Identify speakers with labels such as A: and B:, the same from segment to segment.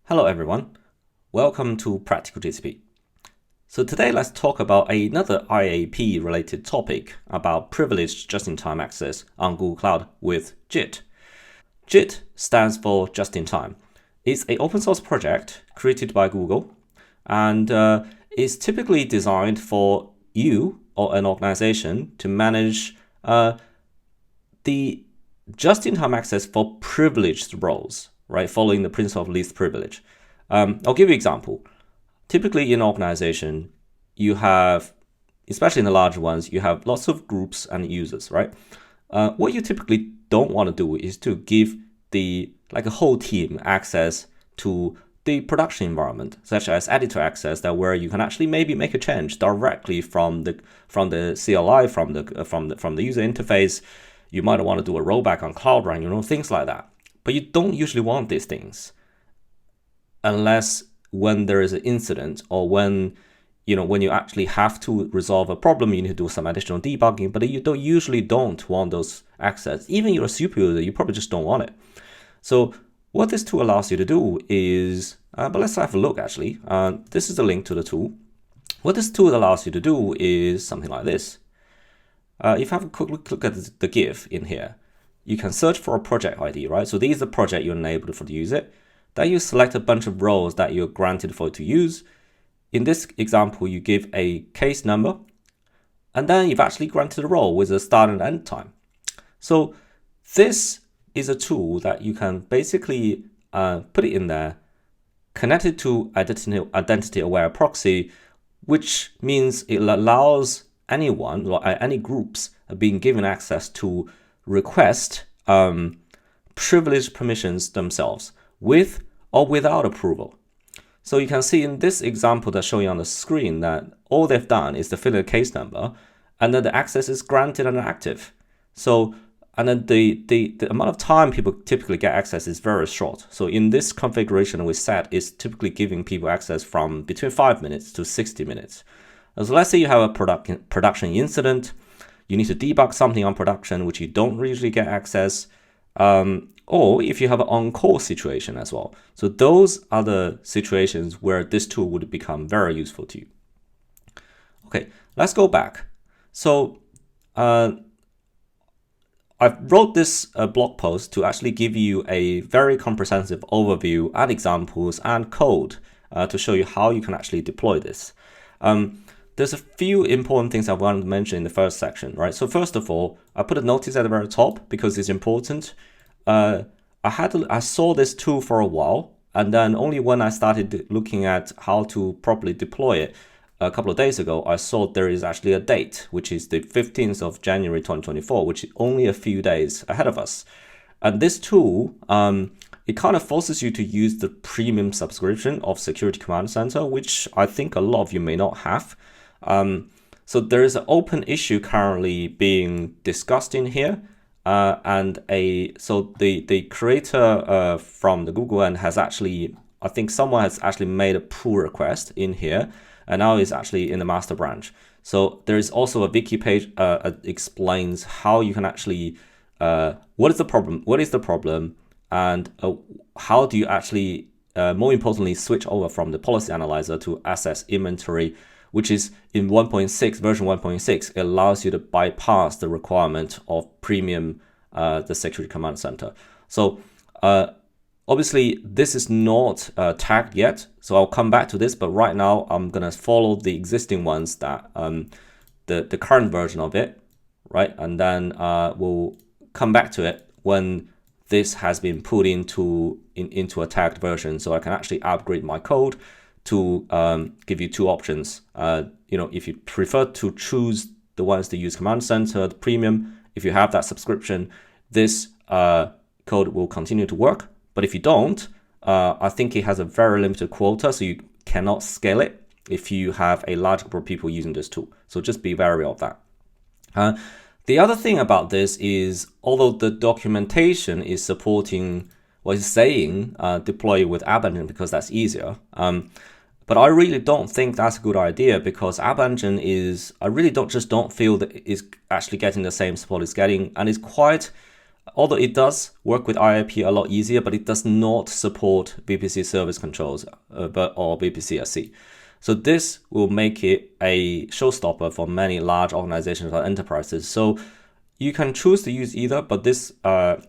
A: Hello everyone, welcome to Practical GCP. So today let's talk about another IAP related topic about privileged just-in-time access on Google Cloud with JIT. JIT stands for just-in-time. It's an open source project created by Google and is typically designed for you or an organization to manage the just-in-time access for privileged roles, right? Following the principle of least privilege. I'll give you an example. Typically in an organization, you have, especially in the larger ones, you have lots of groups and users, right? What you typically don't want to do is to give a whole team access to the production environment, such as editor access, that where you can actually maybe make a change directly from the CLI, from the user interface. You might want to do a rollback on Cloud Run, things like that. But you don't usually want these things unless when there is an incident or when you actually have to resolve a problem, you need to do some additional debugging, but you usually don't want those access. Even you're a super user, you probably just don't want it. So what this tool allows you to do is, but let's have a look actually. This is the link to the tool. What this tool allows you to do is something like this. If you have a quick look at the GIF in here, you can search for a project ID, right? So this is the project you're enabled for to use it. Then you select a bunch of roles that you're granted for to use. In this example, you give a case number, and then you've actually granted a role with a start and end time. So this is a tool that you can basically put it in there, connect it to identity-aware proxy, which means it allows anyone or any groups being given access to request privileged permissions themselves with or without approval. So you can see in this example that's showing on the screen that all they've done is to fill in a case number, and then the access is granted and active. So, and then the amount of time people typically get access is very short. So in this configuration we set is typically giving people access from between 5 minutes to 60 minutes. So let's say you have a production incident, you need to debug something on production which you don't usually get access, or if you have an on-call situation as well. So those are the situations where this tool would become very useful to you. Okay, let's go back. So I wrote this blog post to actually give you a very comprehensive overview and examples and code to show you how you can actually deploy this. There's a few important things I want to mention in the first section, right? So first of all, I put a notice at the very top because it's important. I saw this tool for a while, and then only when I started looking at how to properly deploy it a couple of days ago, I saw there is actually a date, which is the 15th of January 2024, which is only a few days ahead of us. And this tool, it kind of forces you to use the premium subscription of Security Command Center, which I think a lot of you may not have. So there is an open issue currently being discussed in here. So the creator from the Google end has actually, I think someone has actually made a pull request in here, and now it's actually in the master branch. So there is also a wiki page explains how you can actually, what is the problem, and how do you actually, more importantly, switch over from the policy analyzer to access inventory, which is in 1.6, version 1.6, it allows you to bypass the requirement of premium, the Security Command Center. So obviously this is not tagged yet, so I'll come back to this, but right now I'm gonna follow the existing ones that the current version of it, right? And then we'll come back to it when this has been put into a tagged version, so I can actually upgrade my code to give you two options. If you prefer to choose the ones that use Command Center, the premium, if you have that subscription, this code will continue to work. But if you don't, I think it has a very limited quota, so you cannot scale it if you have a large group of people using this tool. So just be wary of that. The other thing about this is, although the documentation is supporting, is saying deploy with App Engine because that's easier, but I really don't think that's a good idea, because App Engine is, I really don't feel that it's actually getting the same support it's getting, and it's quite although it does work with IAP a lot easier, but it does not support VPC service controls or VPC-SC. So this will make it a showstopper for many large organizations or enterprises. So you can choose to use either, but this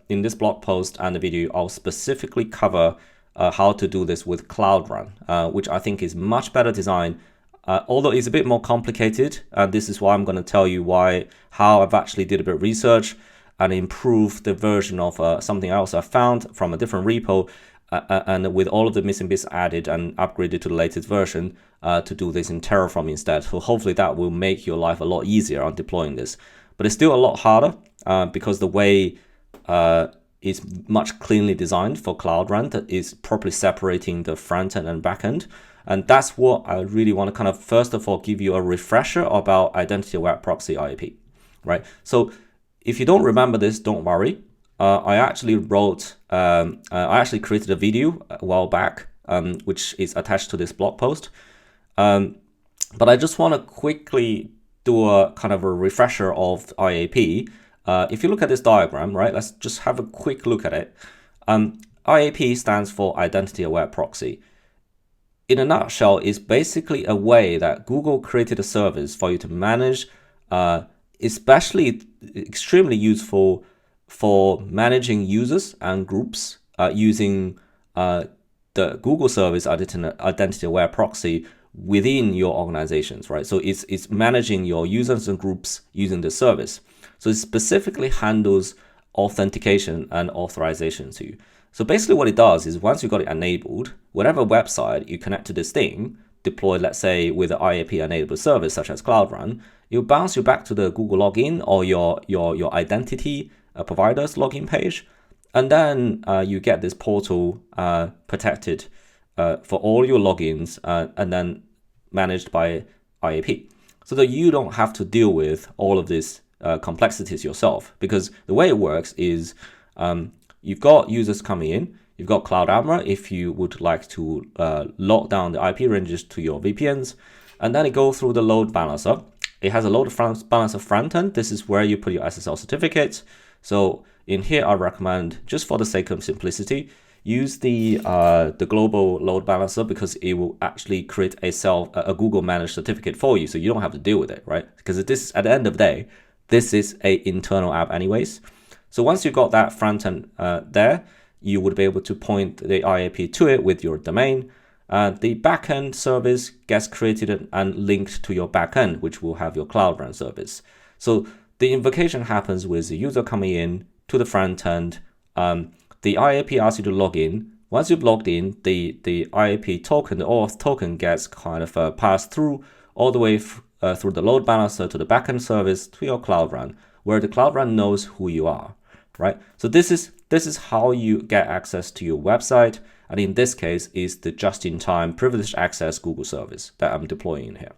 A: in this blog post and the video, I'll specifically cover how to do this with Cloud Run, which I think is much better designed. Although it's a bit more complicated, this is why I'm going to tell you how I've actually did a bit of research and improved the version of something else I found from a different repo, and with all of the missing bits added and upgraded to the latest version to do this in Terraform instead. So hopefully that will make your life a lot easier on deploying this. But it's still a lot harder because the way is much cleanly designed for Cloud Run that is properly separating the front end and back end. And that's what I really want to kind of, first of all, give you a refresher about identity-aware proxy IAP, right? So if you don't remember this, don't worry. I actually created a video a while back, which is attached to this blog post. But I just want to quickly do a kind of a refresher of IAP. If you look at this diagram, right, let's just have a quick look at it. IAP stands for Identity Aware Proxy. In a nutshell, it's basically a way that Google created a service for you to manage, especially extremely useful for managing users and groups using the Google service Identity Aware Proxy within your organizations, right? So it's managing your users and groups using the service. So it specifically handles authentication and authorization to you. So basically what it does is once you got it enabled, whatever website you connect to this thing, deployed, let's say, with an IAP enabled service such as Cloud Run, it'll bounce you back to the Google login or your identity provider's login page. And then you get this portal protected for all your logins and then managed by IAP. So that you don't have to deal with all of these complexities yourself, because the way it works is you've got users coming in, you've got Cloud Admiral if you would like to lock down the IP ranges to your VPNs, and then it goes through the load balancer. It has a load balancer front end. This is where you put your SSL certificates. So in here, I recommend, just for the sake of simplicity, use the global load balancer, because it will actually create a Google managed certificate for you, so you don't have to deal with it, right? Because this, at the end of the day, this is a internal app anyways. So once you got that front end there, you would be able to point the IAP to it with your domain. The backend service gets created and linked to your backend, which will have your Cloud Run service. So the invocation happens with the user coming in to the front end. The IAP asks you to log in. Once you've logged in, the IAP token, the auth token, gets kind of passed through all the way through the load balancer to the backend service to your Cloud Run, where the Cloud Run knows who you are, right? So this is how you get access to your website, and in this case is the just-in-time privileged access Google service that I'm deploying in here.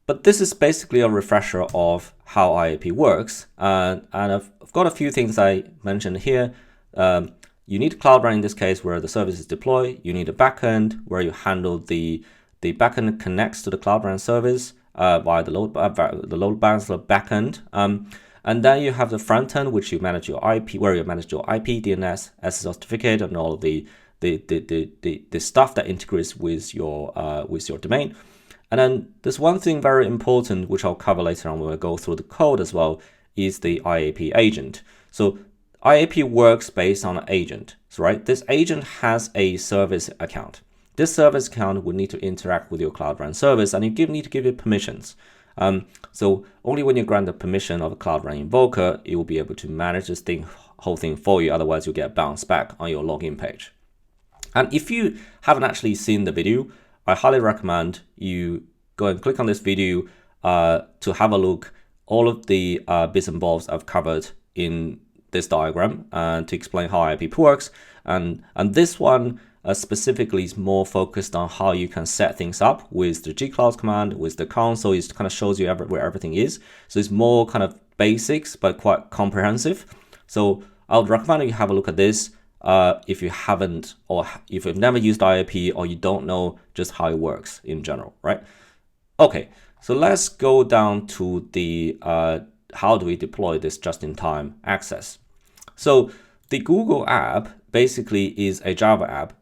A: But this is basically a refresher of how IAP works, and I've got a few things I mentioned here. You need Cloud Run in this case where the service is deployed. You need a backend where you handle the backend connects to the Cloud Run service via the load balancer backend. And then you have the front end, which you manage your IP, where you manage your IP, DNS, SSL certificate, and all of the stuff that integrates with your domain. And then there's one thing very important, which I'll cover later on when we go through the code as well, is the IAP agent. So IAP works based on an agent, right? This agent has a service account. This service account will need to interact with your Cloud Run service, and you need to give it permissions. So only when you grant the permission of a Cloud Run invoker, it will be able to manage this whole thing for you. Otherwise, you'll get bounced back on your login page. And if you haven't actually seen the video, I highly recommend you go and click on this video to have a look all of the bits and bobs I've covered in this diagram to explain how IAP works. And this one specifically is more focused on how you can set things up with the gcloud command, with the console. It kind of shows you where everything is. So it's more kind of basics, but quite comprehensive. So I would recommend you have a look at this if you haven't, or if you've never used IAP, or you don't know just how it works in general, right? Okay, so let's go down to the how do we deploy this just-in-time access? So the Google app basically is a Java app.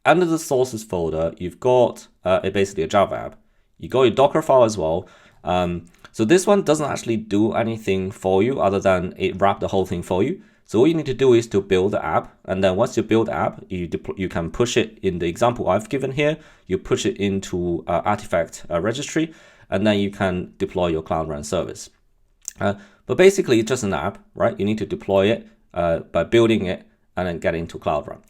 A: Under the sources folder, you've got basically a Java app. You got your Docker file as well. So this one doesn't actually do anything for you other than it wrap the whole thing for you. So all you need to do is to build the app, and then once you build the app, you can push it in the example I've given here. You push it into artifact registry, and then you can deploy your Cloud Run service. But basically, it's just an app, right? You need to deploy it by building it and then get into Cloud Run.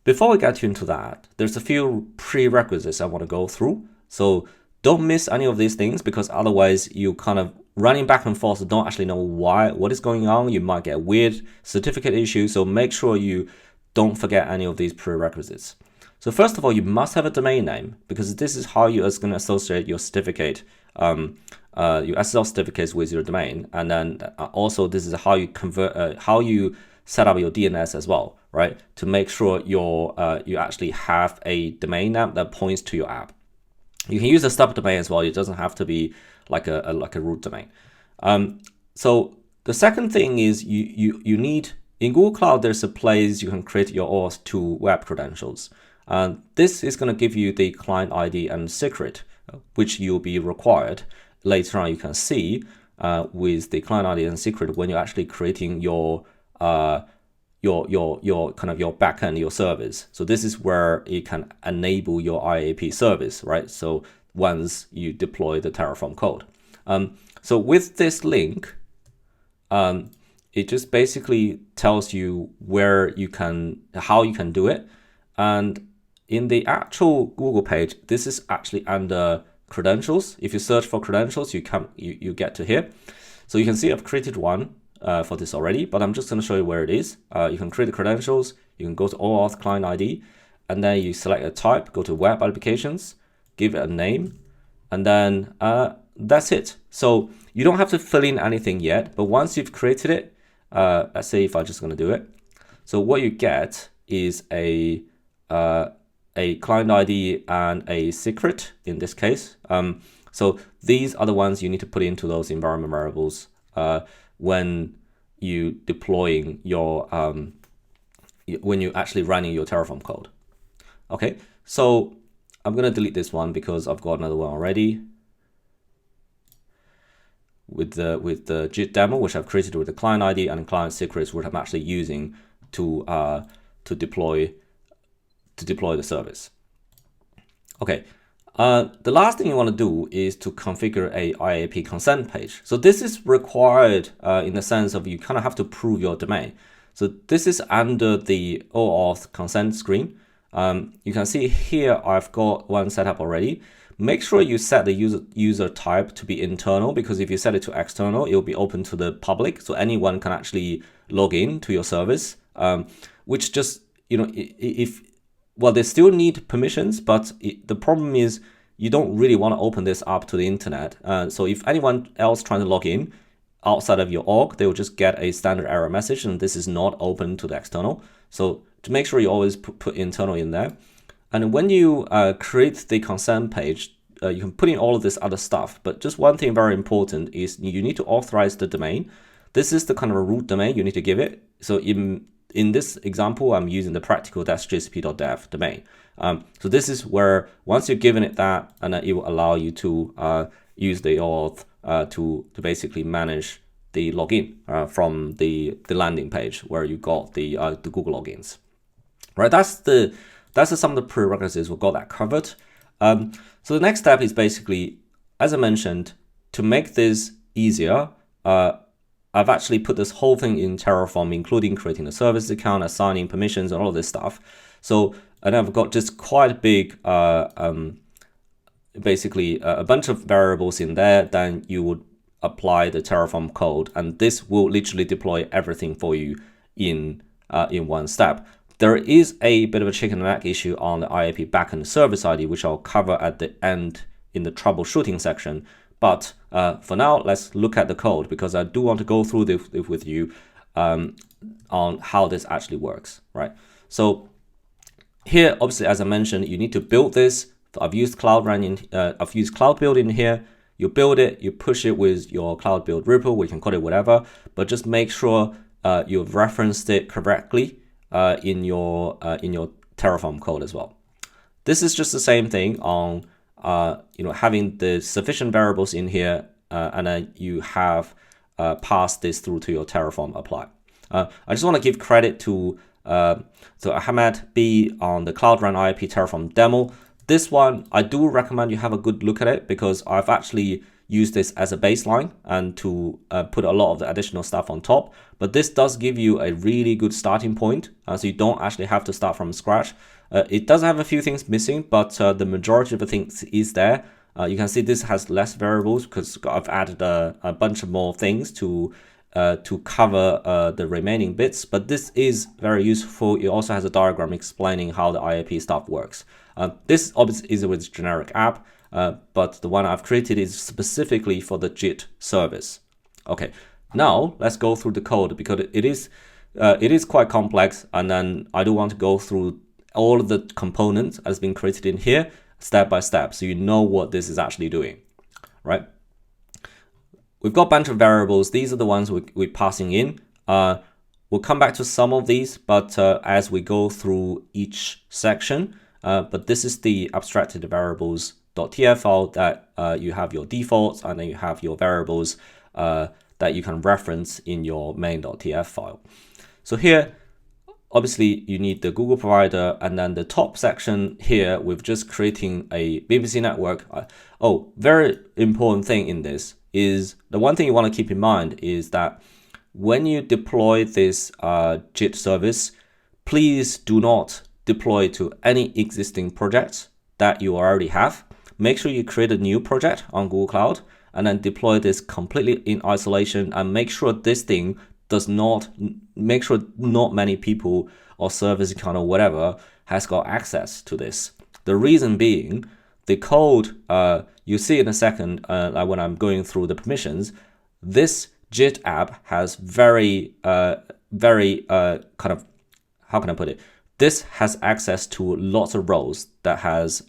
A: Before we get into that, there's a few prerequisites I want to go through. So don't miss any of these things, because otherwise you kind of running back and forth, don't actually know what is going on. You might get weird certificate issues. So make sure you don't forget any of these prerequisites. So first of all, you must have a domain name, because this is how you're going to associate your certificate, your SSL certificates with your domain. And then also this is how you convert, how you set up your DNS as well, right? To make sure you actually have a domain name that points to your app. You can use a subdomain as well. It doesn't have to be like a root domain. So the second thing is you need, in Google Cloud, there's a place you can create your auth to web credentials. This is going to give you the client ID and secret, which you'll be required later on. You can see with the client ID and secret when you're actually creating your kind of your backend, your service. So this is where it can enable your IAP service, right? So once you deploy the Terraform code. So with this link, it just basically tells you how you can do it. And in the actual Google page, this is actually under credentials. If you search for credentials, you get to here. So you can see I've created one for this already, but I'm just going to show you where it is. You can create the credentials. You can go to OAuth client ID, and then you select a type, go to web applications, give it a name, and then that's it. So you don't have to fill in anything yet, but once you've created it, let's say if I'm just going to do it. So what you get is a client ID and a secret in this case. So these are the ones you need to put into those environment variables when you deploying your when you actually running your Terraform code. Okay, so I'm gonna delete this one because I've got another one already with the JIT demo, which I've created with the client ID and client secrets, which I'm actually using to deploy the service. Okay. The last thing you want to do is to configure a IAP consent page. So this is required in the sense of you kind of have to prove your domain. So this is under the OAuth consent screen. You can see here I've got one set up already. Make sure you set the user type to be internal, because if you set it to external, it will be open to the public. So anyone can actually log in to your service, which just, well, they still need permissions, but the problem is you don't really want to open this up to the internet. So if anyone else trying to log in outside of your org, they will just get a standard error message, and this is not open to the external. So to make sure you always put internal in there. And when you create the consent page, you can put in all of this other stuff. But just one thing very important is you need to authorize the domain. This is the kind of a root domain you need to give it. So in this example, I'm using the practical-jcp.dev domain. So this is where once you've given it that, and it will allow you to use the OAuth to basically manage the login from the landing page where you got the Google logins. Right, that's some of the prerequisites. We've got that covered. So the next step is basically, as I mentioned, to make this easier, I've actually put this whole thing in Terraform, including creating a service account, assigning permissions, and all this stuff. So, and I've got just quite a big, basically a bunch of variables in there. Then you would apply the Terraform code, and this will literally deploy everything for you in one step. There is a bit of a chicken and egg issue on the IAP backend service ID, which I'll cover at the end in the troubleshooting section. But for now, let's look at the code, because I do want to go through this with you on how this actually works, right? So here, obviously, as I mentioned, you need to build this. I've used Cloud Build in here. you build it, you push it with your cloud build REPL, we can call it whatever, but just make sure you've referenced it correctly in your Terraform code as well. This is just the same thing on having the sufficient variables in here, and then you have passed this through to your Terraform apply. I just want to give credit to Ahmed B on the Cloud Run IAP Terraform demo. This one, I do recommend you have a good look at it, because I've actually used this as a baseline and to put a lot of the additional stuff on top. But this does give you a really good starting point, so you don't actually have to start from scratch. It does have a few things missing, but the majority of the things is there. You can see this has less variables because I've added a bunch of more things to cover the remaining bits, but this is very useful. It also has a diagram explaining how the IAP stuff works. This obviously is with generic app, but the one I've created is specifically for the JIT service. Okay, now let's go through the code, because it is quite complex, and then I do want to go through all of the components that's been created in here step by step, so you know what this is actually doing, right? We've got a bunch of variables. These are the ones we're passing in. We'll come back to some of these, but as we go through each section. But this is the abstracted variables.tf file that you have your defaults, and then you have your variables that you can reference in your main.tf file. So here, obviously, you need the Google provider, and then the top section here, we're just creating a VPC network. Very important thing in this is the one thing you want to keep in mind is that when you deploy this JIT service, please do not deploy to any existing projects that you already have. Make sure you create a new project on Google Cloud and then deploy this completely in isolation, and make sure this thing not many people or service account or whatever has got access to this. The reason being, the code you see in a second, when I'm going through the permissions, this JIT app has very kind of, how can I put it? This has access to lots of roles that has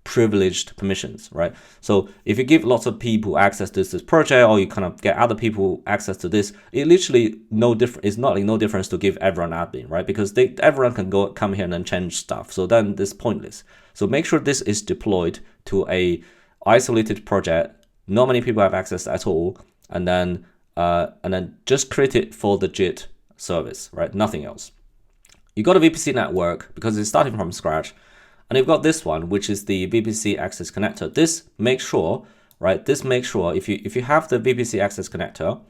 A: privileged permissions, right? So if you give lots of people access to this project, or you kind of get other people access to this, it literally it's no difference to give everyone admin, right? Because everyone can come here and then change stuff. So then this is pointless. So make sure this is deployed to a isolated project. Not many people have access at all, and then just create it for the JIT service, right? Nothing else. You got a VPC network because it's starting from scratch. And you've got this one, which is the VPC access connector. This makes sure if you have the VPC access connector,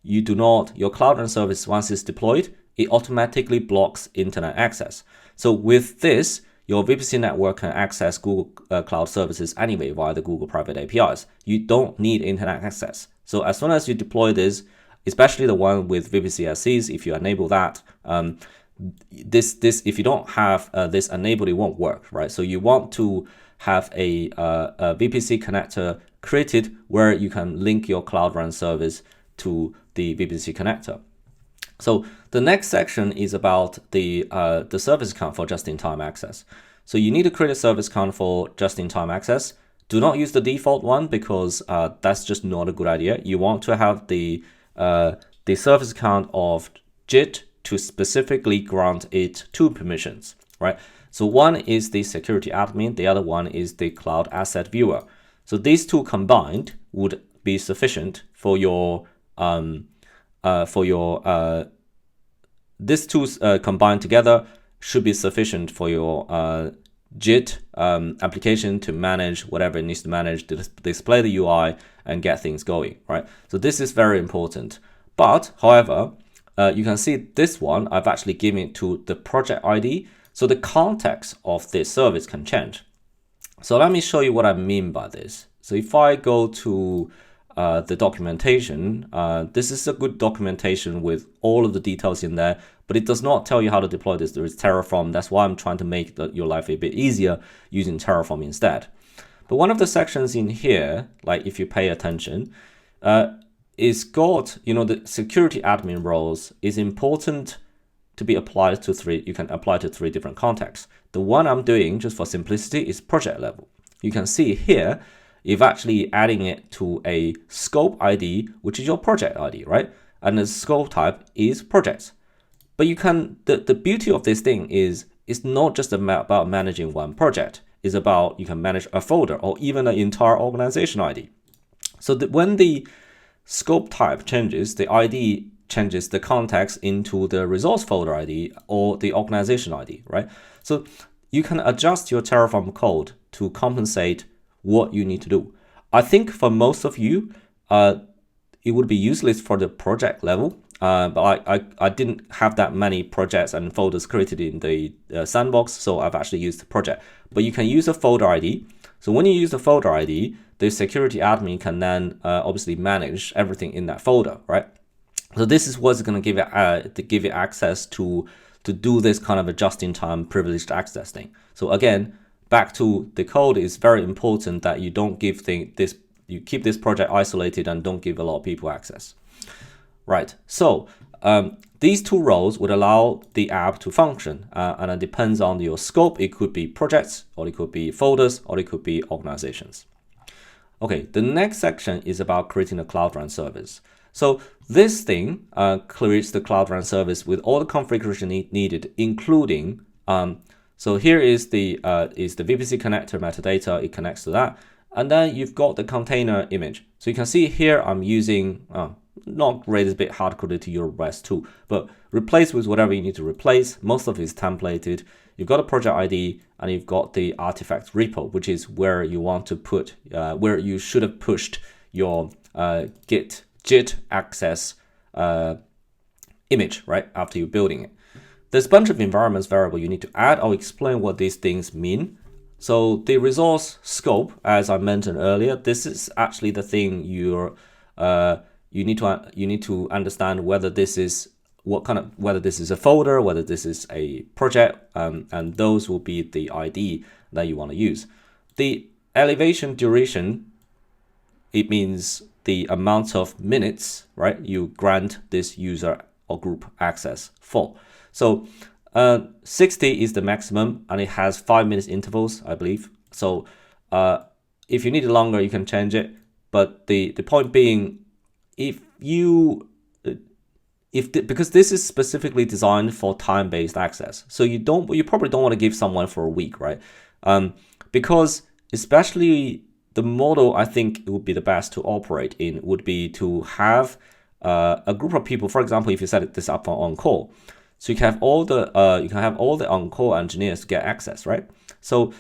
A: your Cloud Run service, once it's deployed, it automatically blocks internet access. So with this, your VPC network can access Google Cloud services anyway via the Google private APIs. You don't need internet access. So as soon as you deploy this, especially the one with VPC SCs, if you enable that, if you don't have this enabled, it won't work, right? So you want to have a VPC connector created where you can link your Cloud Run service to the VPC connector. So the next section is about the service account for just-in-time access. So you need to create a service account for just-in-time access. Do not use the default one, because that's just not a good idea. You want to have the service account of JIT to specifically grant it two permissions, right? So one is the security admin, the other one is the cloud asset viewer. So these two combined would be sufficient for your these two combined together should be sufficient for your JIT application to manage whatever it needs to manage, to display the UI and get things going, right? So this is very important. But however, you can see this one, I've actually given it to the project ID. So the context of this service can change. So let me show you what I mean by this. So if I go to the documentation, this is a good documentation with all of the details in there, but it does not tell you how to deploy this. There is Terraform. That's why I'm trying to make your life a bit easier using Terraform instead. But one of the sections in here, like if you pay attention, is got, the security admin roles is important to be applied to three. You can apply to three different contexts. The one I'm doing, just for simplicity, is project level. You can see here, you're actually adding it to a scope ID, which is your project ID, right? And the scope type is projects. But you can, the beauty of this thing is it's not just about managing one project. It's about you can manage a folder or even an entire organization ID. So that when the scope type changes, the ID changes the context into the resource folder ID or the organization ID, right? So you can adjust your Terraform code to compensate what you need to do. I think for most of you, it would be useless for the project level, but I didn't have that many projects and folders created in the sandbox, so I've actually used the project. But you can use a folder ID. So when you use the folder ID, the security admin can then obviously manage everything in that folder, right? So this is what's going to give it access to do this kind of a just-in-time privileged access thing. So again, back to the code, is very important that you don't give you keep this project isolated and don't give a lot of people access. Right, so these two roles would allow the app to function, and it depends on your scope. It could be projects, or it could be folders, or it could be organizations. Okay, the next section is about creating a Cloud Run service. So this thing creates the Cloud Run service with all the configuration needed, including, so here is the VPC connector metadata. It connects to that. And then you've got the container image. So you can see here I'm using, not great, it's a bit hard coded to your REST too, but replace with whatever you need to replace. Most of it is templated. You've got a project ID and you've got the artifact repo, which is where you want to put, where you should have pushed your JIT access image, right, after you're building it. There's a bunch of environments variable you need to add. I'll explain what these things mean. So the resource scope, as I mentioned earlier, this is actually the thing you need to understand whether this is whether this is a folder, whether this is a project, and those will be the ID that you want to use. The elevation duration, it means the amount of minutes, right, you grant this user or group access for. So 60 is the maximum, and it has 5 minutes intervals, I believe. So if you need it longer, you can change it. But the point being, because this is specifically designed for time-based access, so you probably don't want to give someone for a week, right? Because especially the model I think it would be the best to operate in would be to have a group of people. For example, if you set this up on call. So you can have all the on-call engineers get access, right? So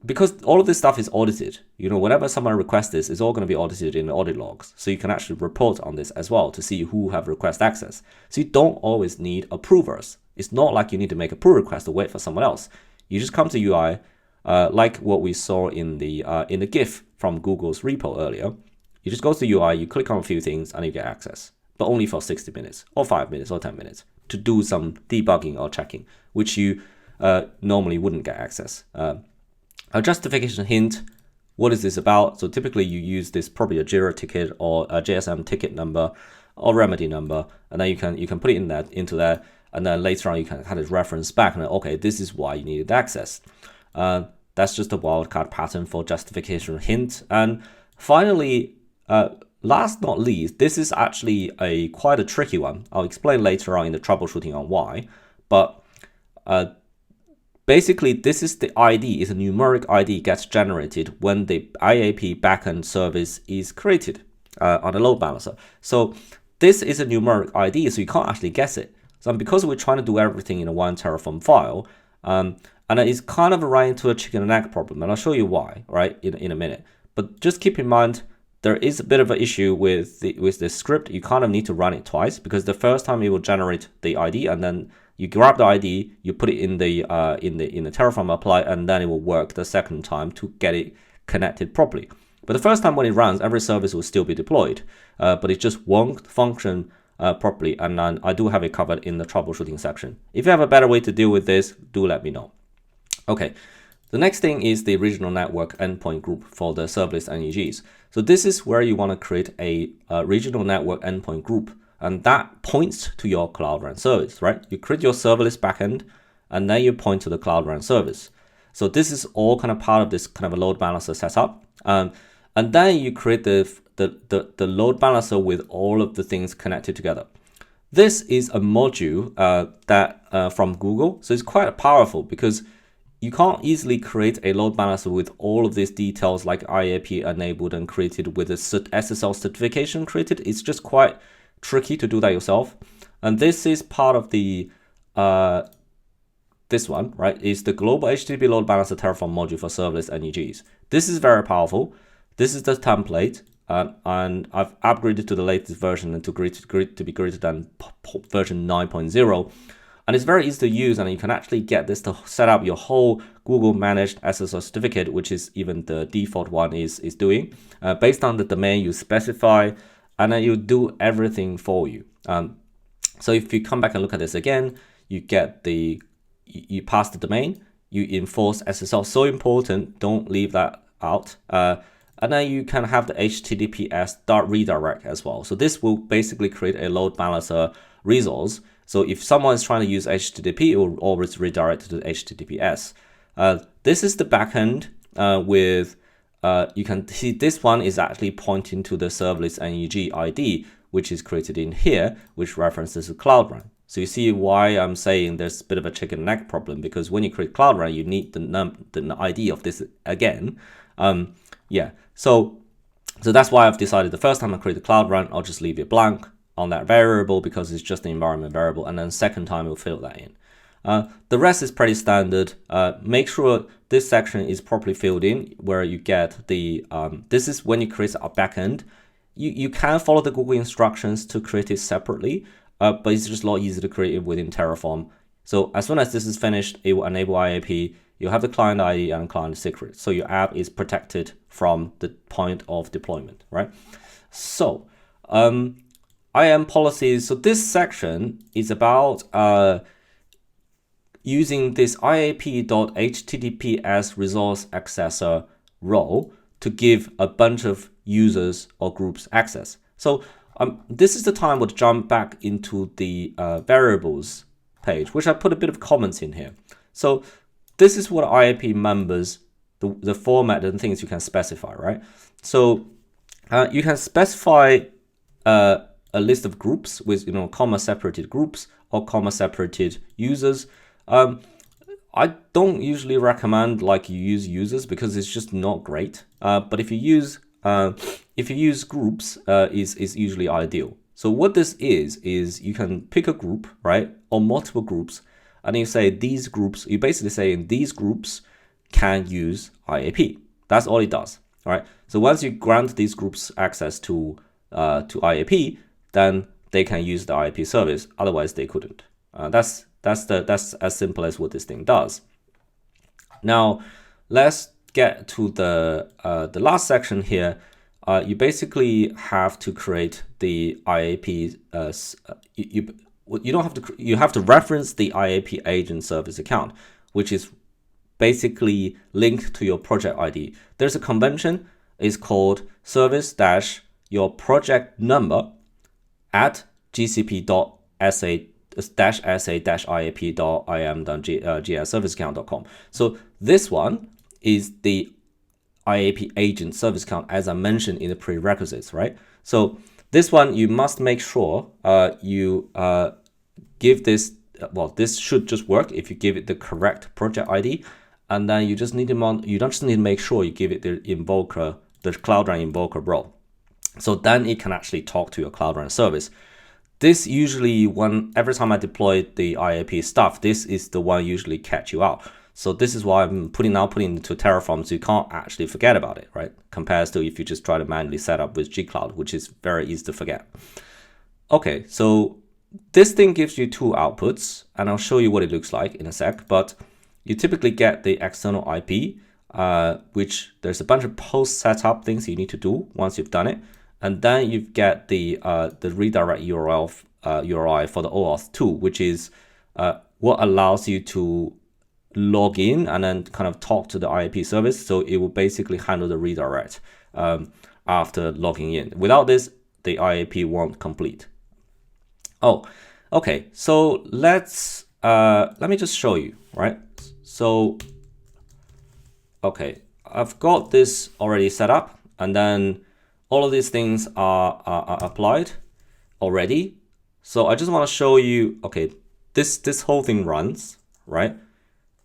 A: because all of this stuff is audited, whenever someone requests this, it's all going to be audited in the audit logs. So you can actually report on this as well to see who have request access. So you don't always need approvers. It's not like you need to make a pull request to wait for someone else. You just come to UI, like what we saw in the GIF from Google's repo earlier. You just go to the UI, you click on a few things, and you get access, but only for 60 minutes or 5 minutes or 10 minutes. To do some debugging or checking, which you normally wouldn't get access. A justification hint, what is this about? So typically you use this, probably a Jira ticket or a JSM ticket number or remedy number, and then you can put it into there, and then later on you can kind of reference back and okay, this is why you needed access. That's just a wildcard pattern for justification hint. And finally, last not least, this is actually quite a tricky one. I'll explain later on in the troubleshooting on why. But basically, this is the ID, is a numeric ID gets generated when the IAP backend service is created on the load balancer. So this is a numeric ID, so you can't actually guess it. So because we're trying to do everything in a one Terraform file, and it's kind of running into a chicken and egg problem, and I'll show you why, right, in a minute. But just keep in mind, there is a bit of an issue with this script. You kind of need to run it twice, because the first time it will generate the ID, and then you grab the ID, you put it in the Terraform apply, and then it will work the second time to get it connected properly. But the first time when it runs, every service will still be deployed, but it just won't function properly. And then I do have it covered in the troubleshooting section. If you have a better way to deal with this, do let me know. Okay. The next thing is the regional network endpoint group for the serverless NEGs. So this is where you want to create a regional network endpoint group, and that points to your Cloud Run service, right? You create your serverless backend, and then you point to the Cloud Run service. So this is all kind of part of this kind of a load balancer setup. And then you create the load balancer with all of the things connected together. This is a module that from Google, so it's quite powerful because you can't easily create a load balancer with all of these details like IAP enabled and created with a SSL certification created. It's just quite tricky to do that yourself. And this is part of the this one, right, is the global HTTP load balancer Terraform module for serverless NEGs. This is very powerful. This is the template. And I've upgraded to the latest version and to be greater than version 9.0. And it's very easy to use, and you can actually get this to set up your whole Google managed SSL certificate, which is even the default one is doing. Based on the domain you specify, and then you do everything for you. So if you come back and look at this again, you get you pass the domain, you enforce SSL. So important, don't leave that out. And then you can have the HTTPS redirect as well. So this will basically create a load balancer resource. So if someone is trying to use HTTP, it will always redirect to the HTTPS. This is the backend with, you can see this one is actually pointing to the serverless NEG ID, which is created in here, which references the Cloud Run. So you see why I'm saying there's a bit of a chicken and egg problem, because when you create Cloud Run, you need the ID of this again. Yeah, so that's why I've decided the first time I create the Cloud Run, I'll just leave it blank on that variable because it's just the environment variable, and then second time we'll fill that in. The rest is pretty standard. Make sure this section is properly filled in, where you get the, this is when you create a backend. You can follow the Google instructions to create it separately, but it's just a lot easier to create it within Terraform. So as soon as this is finished, it will enable IAP. You'll have the client ID and client secret. So your app is protected from the point of deployment, right? So IAM policies. So this section is about using this IAP.https resource accessor role to give a bunch of users or groups access. So this is the time we'll jump back into the variables page, which I put a bit of comments in here. So this is what IAP members, the format and things you can specify, right? So you can specify a list of groups with, comma separated groups or comma separated users. I don't usually recommend like you use users because it's just not great. But if you use groups, is usually ideal. So what this is you can pick a group, right, or multiple groups. And you say these groups, you basically say in these groups can use IAP. That's all it does. All right. So once you grant these groups access to IAP, then they can use the IAP service. Otherwise, they couldn't. That's as simple as what this thing does. Now, let's get to the last section here. You basically have to create the IAP. You have to reference the IAP agent service account, which is basically linked to your project ID. There's a convention. It's called service-your project number at gcp.sa-iap.iam.gs-service-account.com. So this one is the IAP agent service account, as I mentioned in the prerequisites, right? So this one, you must make sure you give this, this should just work if you give it the correct project ID. And then you just need to make sure you give it the invoker, the Cloud Run invoker role. So then it can actually talk to your Cloud Run service. This usually, every time I deploy the IAP stuff, this is the one usually catch you out. So this is why I'm putting into Terraform, so you can't actually forget about it, right? Compared to if you just try to manually set up with gcloud, which is very easy to forget. Okay, so this thing gives you two outputs, and I'll show you what it looks like in a sec. But you typically get the external IP, which there's a bunch of post setup things you need to do once you've done it. And then you get the redirect URI for the OAuth 2, which is what allows you to log in and then kind of talk to the IAP service. So it will basically handle the redirect after logging in. Without this, the IAP won't complete. Oh, okay. So let me just show you, right? So okay, I've got this already set up, and then all of these things are applied already. So I just want to show you, okay, this whole thing runs, right?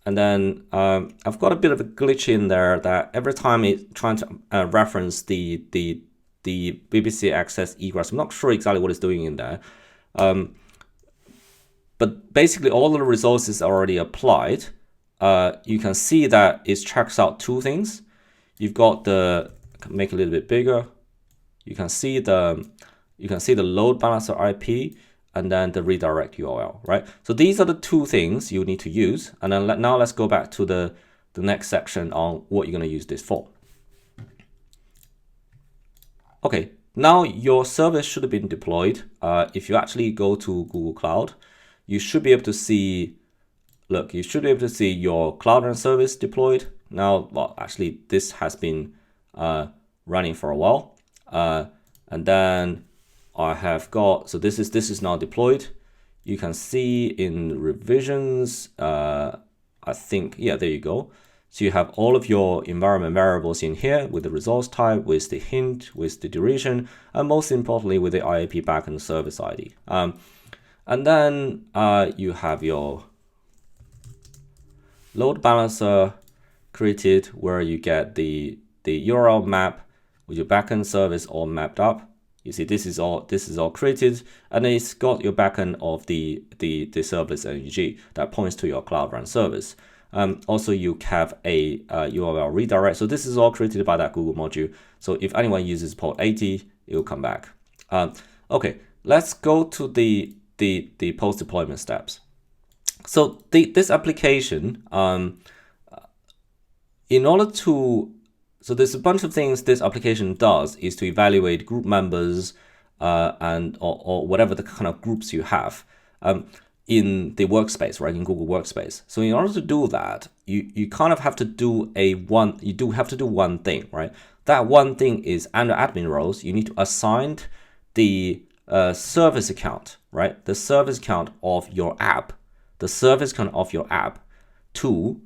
A: And then I've got a bit of a glitch in there that every time it's trying to reference the BBC access egress, I'm not sure exactly what it's doing in there. But basically all of the resources are already applied. You can see that it checks out two things. You've got the, make it a little bit bigger. You can see the load balancer IP and then the redirect URL, right? So these are the two things you need to use. And then now let's go back to the next section on what you're going to use this for. Okay, now your service should have been deployed. If you actually go to Google Cloud, you should be able to see, look, you should be able to see your Cloud Run service deployed. Now, well, actually, this has been running for a while. And then I have got, so this is now deployed. You can see in revisions, I think, yeah, there you go. So you have all of your environment variables in here with the resource type, with the hint, with the duration, and most importantly, with the IAP backend service ID. And then you have your load balancer created, where you get the URL map with your backend service all mapped up. You see, this is all created, and it's got your backend of the serverless NG that points to your Cloud Run service. Also, you have a URL redirect. So this is all created by that Google module. So if anyone uses port 80, it will come back. Okay, let's go to the post deployment steps. So this application, in order to, so there's a bunch of things this application does is to evaluate group members and or whatever the kind of groups you have in the workspace, right, in Google Workspace. So in order to do that, you kind of have to do one thing, right? That one thing is under admin roles, you need to assign the service account, right? The service account of your app, to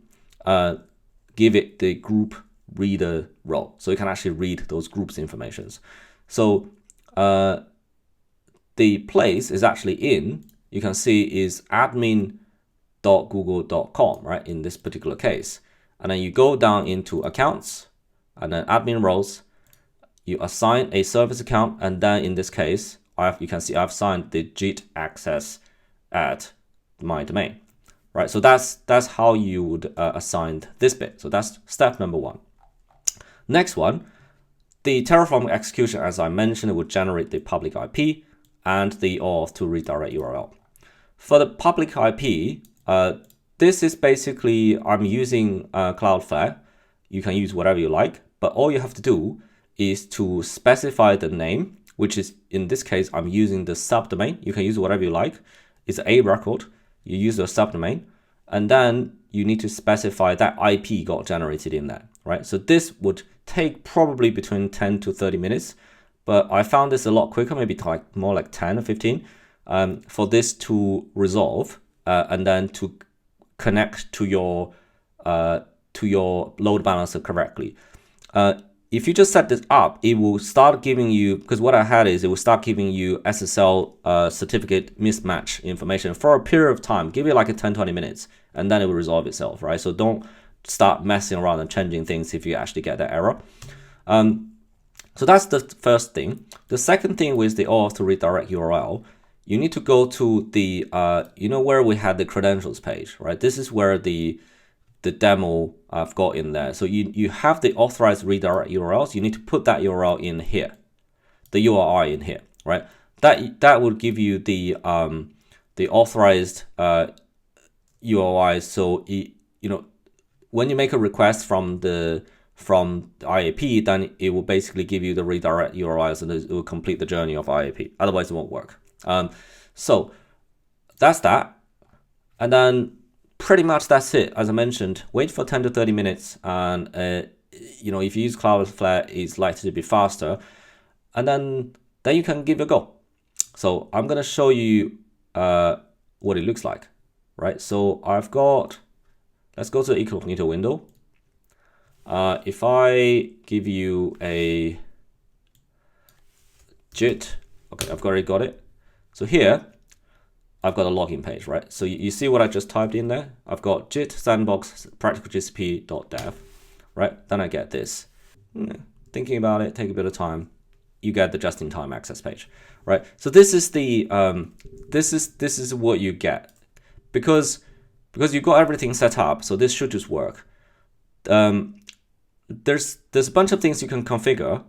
A: give it the group reader role, so you can actually read those groups informations. So the place is actually in, you can see, is admin.google.com, right, in this particular case. And then you go down into accounts and then admin roles, you assign a service account, and then in this case you can see I've assigned the JIT access at my domain, right? So that's how you would assign this bit. So that's step number one. Next one, the Terraform execution, as I mentioned, would generate the public IP and the auth to redirect URL. For the public IP, this is basically, I'm using Cloudflare. You can use whatever you like, but all you have to do is to specify the name, which is, in this case, I'm using the subdomain. You can use whatever you like. It's a record. You use the subdomain, and then you need to specify that IP got generated in there, right? So this would take probably between 10 to 30 minutes, but I found this a lot quicker, maybe more like 10 or 15, for this to resolve and then to connect to your load balancer correctly. If you just set this up, it will start giving you, because what I had is it will start giving you SSL certificate mismatch information for a period of time. Give it like a 10-20 minutes, and then it will resolve itself, right? So don't start messing around and changing things if you actually get that error. So that's the first thing. The second thing with the auth to redirect URL, you need to go to the, where we had the credentials page, right? This is where the demo I've got in there. So you have the authorized redirect URLs. You need to put that URL in here, the URI in here, right? That will give you the authorized URI. So when you make a request from the IAP, then it will basically give you the redirect URIs, and it will complete the journey of IAP. Otherwise, it won't work. So that's that, and then pretty much that's it. As I mentioned, wait for 10 to 30 minutes, and if you use Cloudflare, it's likely to be faster, and then you can give it a go. So I'm gonna show you what it looks like, right? So let's go to the incognito window. if I give you a JIT, okay, I've already got it. So here, I've got a login page, right? So you see what I just typed in there? I've got JIT sandbox practicalgcp.dev, right? Then I get this. Thinking about it, take a bit of time. You get the just-in-time access page, right? So this is the this is what you get because you've got everything set up. So this should just work. There's a bunch of things you can configure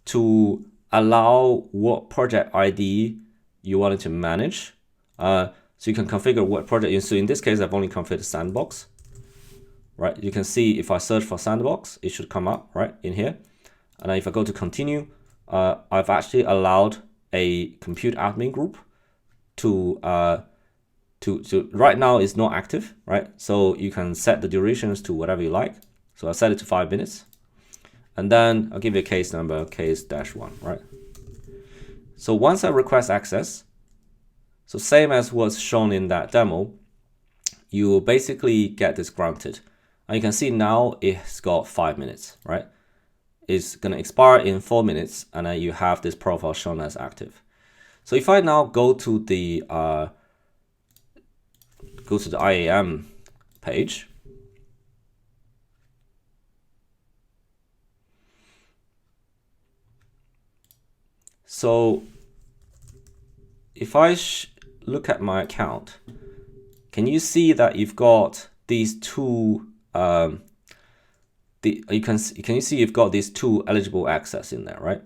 A: to allow what project ID you wanted to manage. So you can configure what project. So in this case, I've only configured sandbox, right? You can see if I search for sandbox, it should come up right in here. And then if I go to continue, I've actually allowed a compute admin group to right now it's not active, right? So you can set the durations to whatever you like. So I'll set it to 5 minutes. And then I'll give you a case number, case-1, right? So once I request access, so same as was shown in that demo, you will basically get this granted. And you can see now it's got 5 minutes, right? It's going to expire in 4 minutes, and then you have this profile shown as active. So if I now go to the IAM page, so if I look at my account, can you see that you've got these two? Can you see you've got these two eligible access in there, right?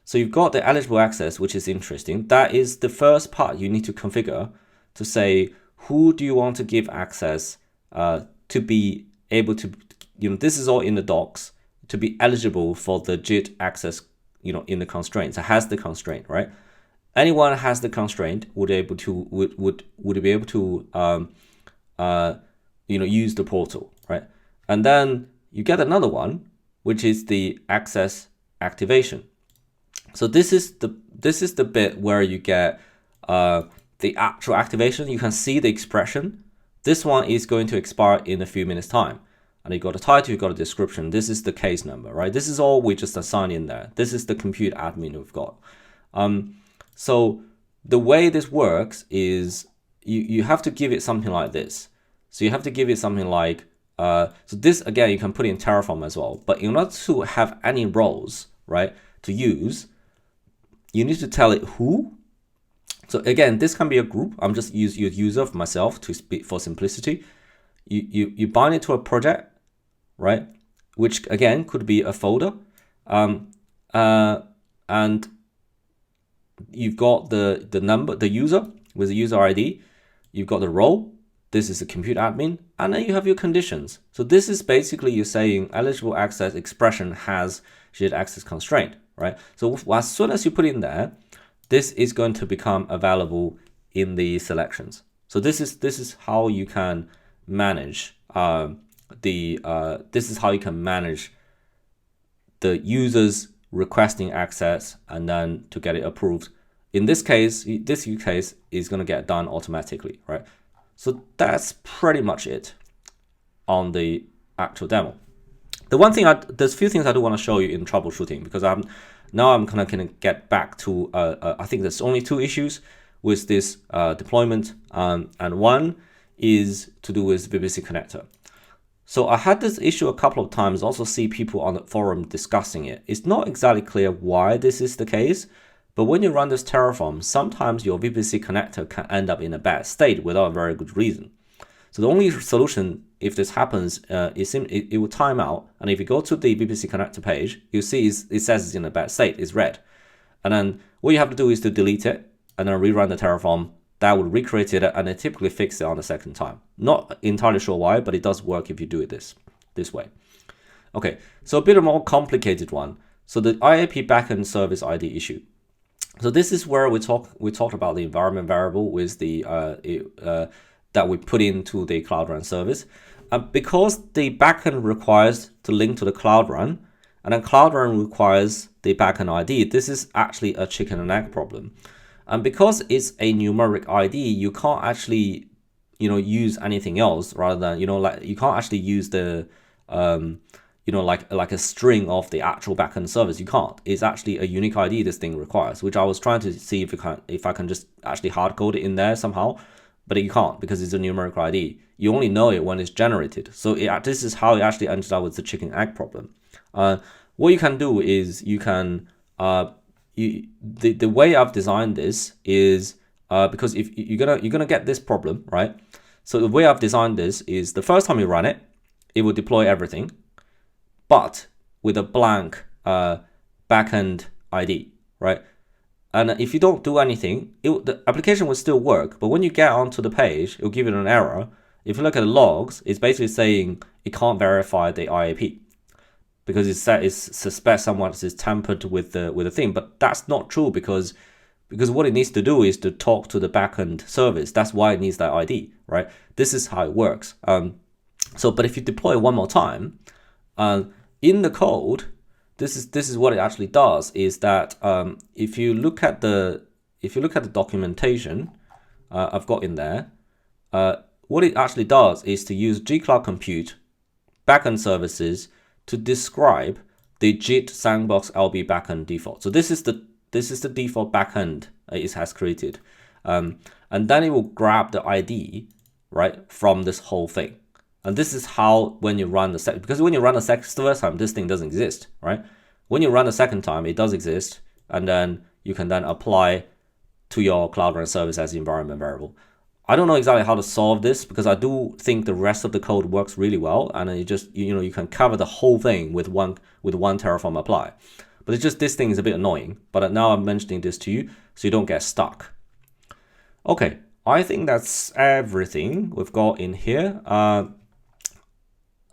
A: So you've got the eligible access, which is interesting. That is the first part you need to configure to say who do you want to give access to be able to, this is all in the docs, to be eligible for the JIT access, in the constraints. It has the constraint, right? Anyone has the constraint would be able to use the portal, right? And then you get another one, which is the access activation. So this is the bit where you get the actual activation. You can see the expression. This one is going to expire in a few minutes time. And you got a title, you got a description. This is the case number, right? This is all we just assign in there. This is the compute admin we've got. So the way this works is you have to give it something like this. So you have to give it something like, so this, again, you can put in Terraform as well. But in order to have any roles, right, to use, you need to tell it who. So again, this can be a group. I'm just using a user for myself to speak for simplicity. You bind it to a project, right? Which again could be a folder. And you've got the number, the user with the user ID. You've got the role. This is the compute admin, and then you have your conditions. So this is basically you saying eligible access expression has JIT access constraint, right? So as soon as you put in there, this is going to become available in the selections. So this is how you can manage this is how you can manage the users requesting access and then to get it approved. In this case, this use case is going to get done automatically, right? So that's pretty much it on the actual demo. The one thing there's a few things I do want to show you in troubleshooting, because I'm kind of going to get back to I think there's only 2 issues with this deployment, and one is to do with VPC connector. So I had this issue a couple of times, also see people on the forum discussing it. It's not exactly clear why this is the case, but when you run this Terraform, sometimes your VPC connector can end up in a bad state without a very good reason. So the only solution, if this happens, it will time out. And if you go to the VPC connector page, you see it says it's in a bad state, it's red. And then what you have to do is to delete it and then rerun the Terraform. That would recreate it, and it typically fix it on the second time. Not entirely sure why, but it does work if you do it this way. Okay, so a bit of a more complicated one. So the IAP backend service ID issue. So this is where we talked about the environment variable with the that we put into the Cloud Run service. Because the backend requires to link to the Cloud Run, and then Cloud Run requires the backend ID, this is actually a chicken and egg problem. And because it's a numeric ID, you can't actually, use anything else rather than, like you can't actually use the, like a string of the actual backend service. You can't. It's actually a unique ID this thing requires, which I was trying to see if I can just actually hard code it in there somehow, but you can't because it's a numerical ID. You only know it when it's generated. So this is how it actually ended up with the chicken egg problem. What you can do is you can the way I've designed this is because if you're gonna get this problem, right? So the way I've designed this is the first time you run it, it will deploy everything, but with a blank backend ID, right? And if you don't do anything, the application will still work. But when you get onto the page, it will give you an error. If you look at the logs, it's basically saying it can't verify the IAP because it suspects someone is tampered with the thing. But that's not true because what it needs to do is to talk to the backend service. That's why it needs that ID, right? This is how it works. But if you deploy it one more time, in the code, this is what it actually does. Is that if you look at the documentation I've got in there, what it actually does is to use G-Cloud Compute backend services to describe the JIT sandbox LB backend default. So this is the default backend it has created, and then it will grab the ID right from this whole thing. And this is how when you run because when you run the first time, this thing doesn't exist, right? When you run the second time, it does exist, and then you can then apply to your Cloud Run service as the environment variable. I don't know exactly how to solve this because I do think the rest of the code works really well, and you just you can cover the whole thing with one Terraform apply. But it's just this thing is a bit annoying. But now I'm mentioning this to you so you don't get stuck. Okay, I think that's everything we've got in here.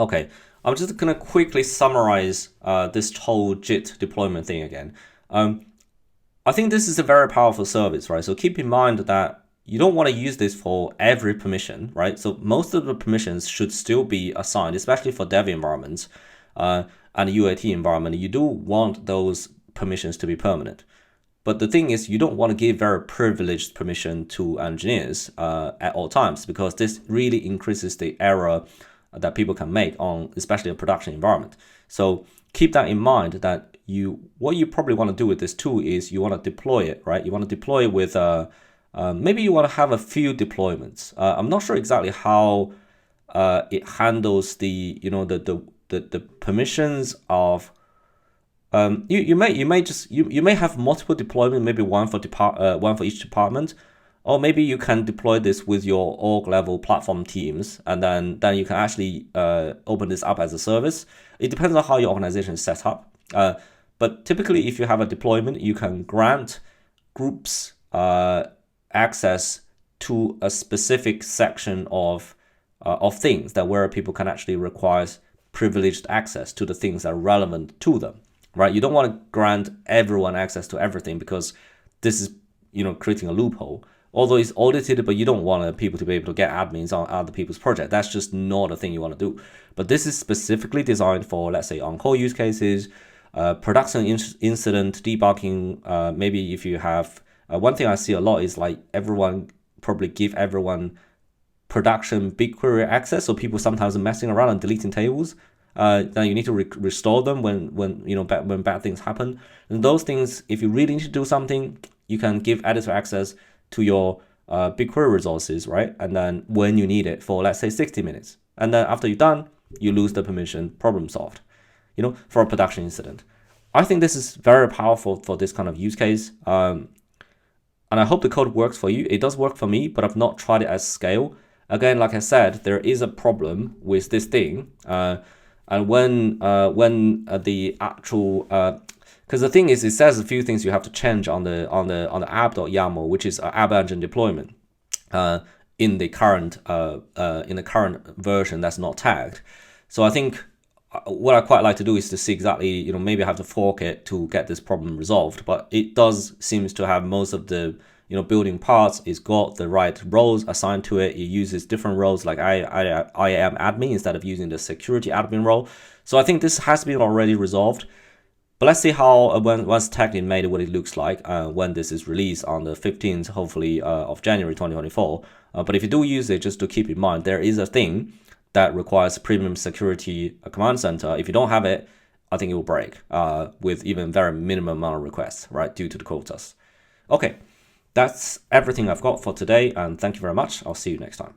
A: Okay, I'm just gonna quickly summarize this whole JIT deployment thing again. I think this is a very powerful service, right? So keep in mind that you don't want to use this for every permission, right? So most of the permissions should still be assigned, especially for dev environments and UAT environment. You do want those permissions to be permanent. But the thing is, you don't want to give very privileged permission to engineers at all times because this really increases the error that people can make on, especially a production environment. So keep that in mind that what you probably want to do with this tool is you want to deploy it, right? You want to deploy it with maybe you want to have a few deployments. I'm not sure exactly how it handles the permissions of you may have multiple deployments, maybe one for each department, or maybe you can deploy this with your org level platform teams, and then you can actually open this up as a service. It depends on how your organization is set up. But typically, if you have a deployment, you can grant groups access to a specific section of things where people can actually require privileged access to the things that are relevant to them, right? You don't want to grant everyone access to everything because this is creating a loophole. Although it's audited, but you don't want people to be able to get admins on other people's project. That's just not a thing you want to do. But this is specifically designed for, let's say, on-call use cases, production incident debugging. Maybe if you have one thing I see a lot is like give everyone production BigQuery access. So people sometimes are messing around and deleting tables. Then you need to restore them when bad things happen. And those things, if you really need to do something, you can give editor access to your BigQuery resources, right? And then when you need it for, let's say, 60 minutes. And then after you're done, you lose the permission, problem solved, for a production incident. I think this is very powerful for this kind of use case. And I hope the code works for you. It does work for me, but I've not tried it at scale. Again, like I said, there is a problem with this thing. And when the actual because the thing is, it says a few things you have to change on the app.yaml, which is app engine deployment in the current version that's not tagged. So I think what I quite like to do is to see exactly, maybe I have to fork it to get this problem resolved. But it does seems to have most of the building parts. It's got the right roles assigned to it. It uses different roles like I am admin instead of using the security admin role. So I think this has been already resolved. But let's see how once tagged in made what it looks like when this is released on the 15th, hopefully, of January 2024. But if you do use it, just to keep in mind, there is a thing that requires premium security command center, if you don't have it, I think it will break with even very minimum amount of requests, right, due to the quotas. Okay, that's everything I've got for today, and thank you very much. I'll see you next time.